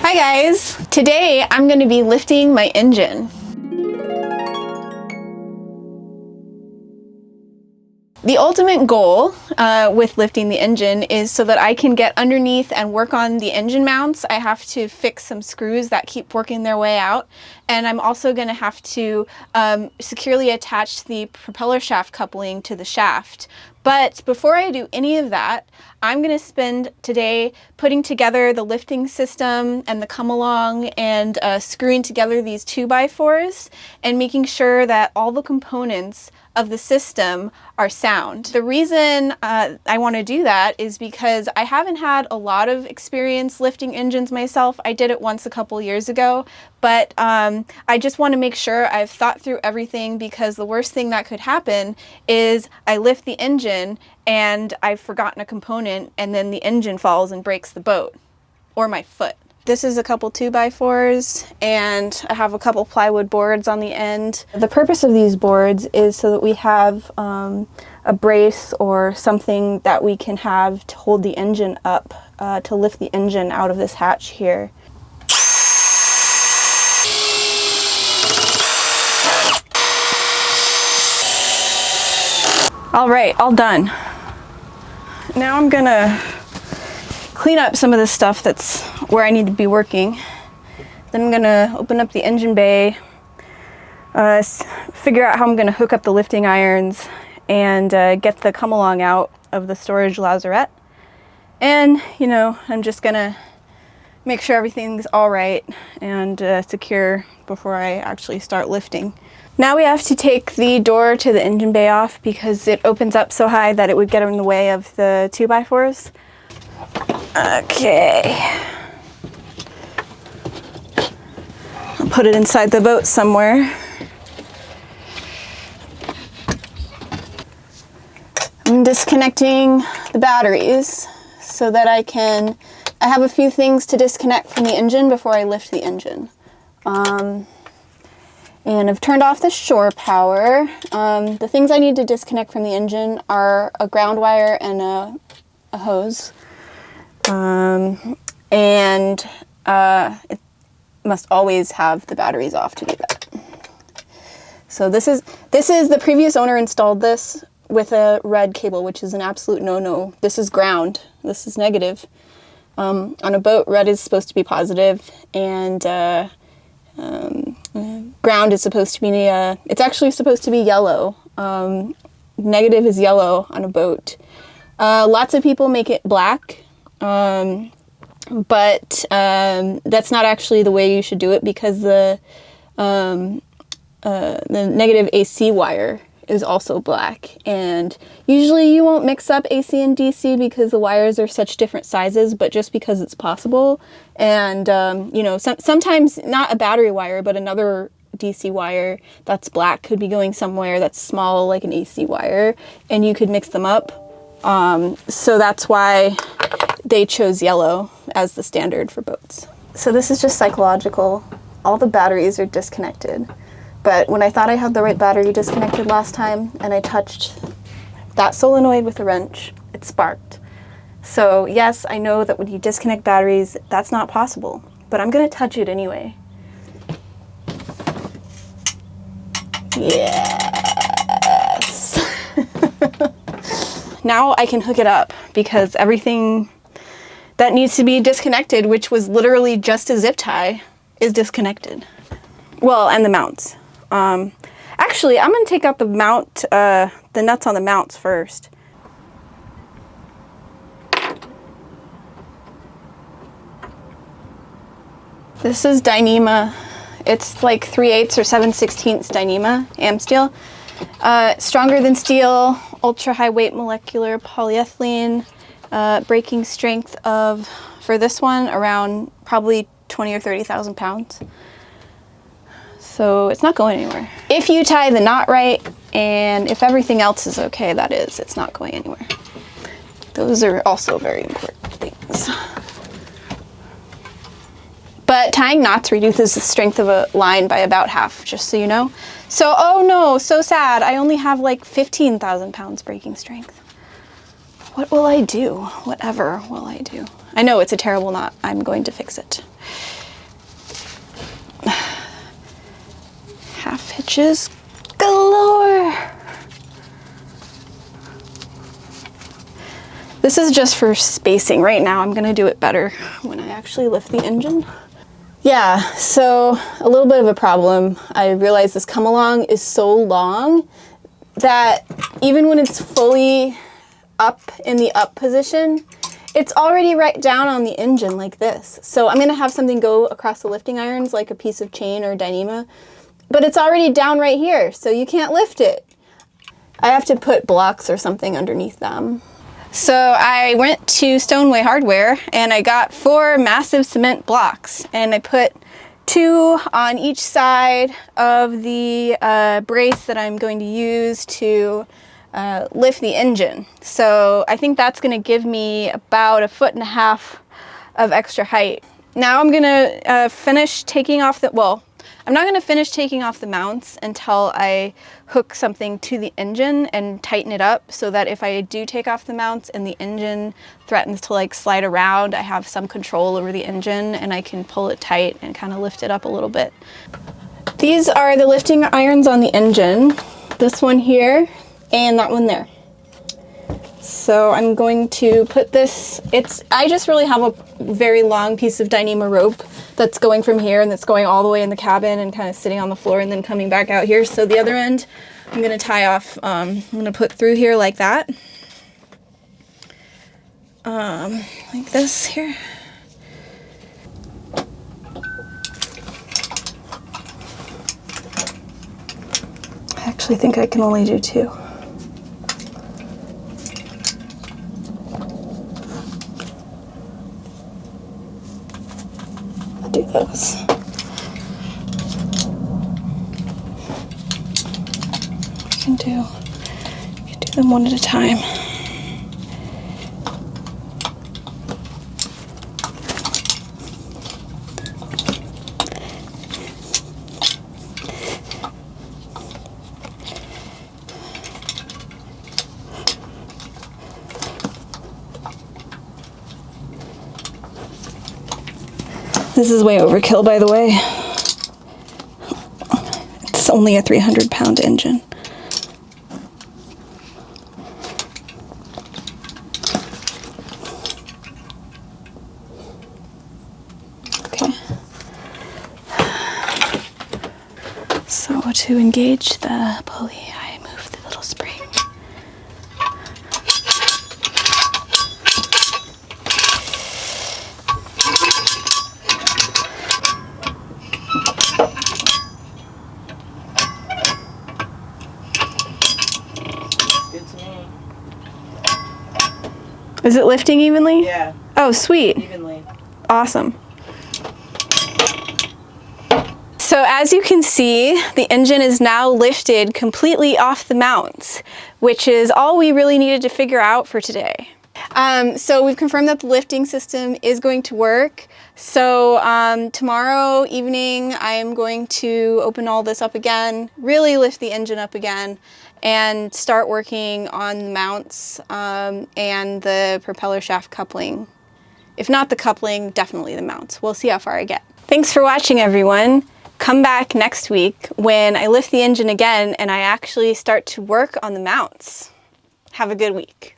Hi guys! Today I'm going to be lifting my engine. The ultimate goal with lifting the engine is so that I can get underneath and work on the engine mounts. I have to fix some screws that keep working their way out, and I'm also going to have to securely attach the propeller shaft coupling to the shaft. But before I do any of that, I'm going to spend today putting together the lifting system and the come-along and screwing together these 2x4s and making sure that all the components of the system are sound. The reason I want to do that is because I haven't had a lot of experience lifting engines myself. I did it once a couple years ago, but I just want to make sure I've thought through everything, because the worst thing that could happen is I lift the engine and I've forgotten a component and then the engine falls and breaks the boat or my foot. This is a couple 2x4s, and I have a couple plywood boards on the end. The purpose of these boards is so that we have a brace or something that we can have to hold the engine up, to lift the engine out of this hatch here. All right, all done. Now I'm gonna clean up some of the stuff that's where I need to be working. Then I'm gonna open up the engine bay, figure out how I'm gonna hook up the lifting irons, and get the come-along out of the storage lazarette. And, you know, I'm just gonna make sure everything's all right and secure before I actually start lifting. Now we have to take the door to the engine bay off because it opens up so high that it would get in the way of the 2x4s. Okay. I'll put it inside the boat somewhere. I'm disconnecting the batteries so that I have a few things to disconnect from the engine before I lift the engine. And I've turned off the shore power. The things I need to disconnect from the engine are a ground wire and a hose. It must always have the batteries off to do that. So this is the previous owner installed this with a red cable, which is an absolute no-no. This is ground. This is negative. On a boat, red is supposed to be positive, and ground is supposed to be, it's actually supposed to be yellow. Negative is yellow on a boat. Lots of people make it black, but that's not actually the way you should do it, because the negative AC wire is also black, and usually you won't mix up AC and DC because the wires are such different sizes, but just because it's possible. And you know, sometimes not a battery wire, but another DC wire that's black could be going somewhere that's small, like an AC wire, and you could mix them up. So that's why they chose yellow as the standard for boats. So this is just psychological. All the batteries are disconnected. But when I thought I had the right battery disconnected last time and I touched that solenoid with a wrench, it sparked. So yes, I know that when you disconnect batteries, that's not possible, but I'm gonna touch it anyway. Yes. Now I can hook it up because everything that needs to be disconnected, which was literally just a zip tie, is disconnected. Well, and the mounts. Actually, I'm going to take out the mount, the nuts on the mounts first. This is dyneema. It's like 3/8 or 7/16 dyneema, AM steel. Stronger than steel, ultra high weight molecular polyethylene, breaking strength of, for this one, around probably 20 or 30,000 pounds. So it's not going anywhere. If you tie the knot right, and if everything else is okay, that is, it's not going anywhere. Those are also very important things. But tying knots reduces the strength of a line by about half, just so you know. So, oh no, so sad. I only have like 15,000 pounds breaking strength. What will I do? Whatever will I do? I know it's a terrible knot. I'm going to fix it. Half hitches galore. This is just for spacing right now. I'm gonna do it better when I actually lift the engine. Yeah, so a little bit of a problem. I realized this come along is so long that even when it's fully up in the up position, it's already right down on the engine like this. So I'm gonna have something go across the lifting irons like a piece of chain or dyneema, but it's already down right here, so you can't lift it. I have to put blocks or something underneath them. So I went to Stoneway Hardware and I got 4 massive cement blocks, and I put 2 on each side of the brace that I'm going to use to lift the engine. So I think that's going to give me about 1.5 feet of extra height. Now I'm going to finish taking off the, well, I'm not going to finish taking off the mounts until I hook something to the engine and tighten it up, so that if I do take off the mounts and the engine threatens to like slide around, I have some control over the engine and I can pull it tight and kind of lift it up a little bit. These are the lifting irons on the engine. This one here and that one there. So I'm going to put this, I just really have a very long piece of dyneema rope that's going from here and that's going all the way in the cabin and kind of sitting on the floor and then coming back out here. So the other end I'm going to tie off, I'm going to put through here like that. Like this here. I actually think I can only do 2. Do those. You can do them one at a time. This is way overkill, by the way. It's only a 300-pound engine. Okay. So to engage the pulley, I move the little spring. Is it lifting evenly? Yeah. Oh, sweet. Evenly. Awesome. So as you can see, the engine is now lifted completely off the mounts, which is all we really needed to figure out for today. So we've confirmed that the lifting system is going to work. So tomorrow evening, I'm going to open all this up again, really lift the engine up again, and start working on the mounts and the propeller shaft coupling. If not the coupling, definitely the mounts. We'll see how far I get. Thanks for watching, everyone. Come back next week when I lift the engine again and I actually start to work on the mounts. Have a good week.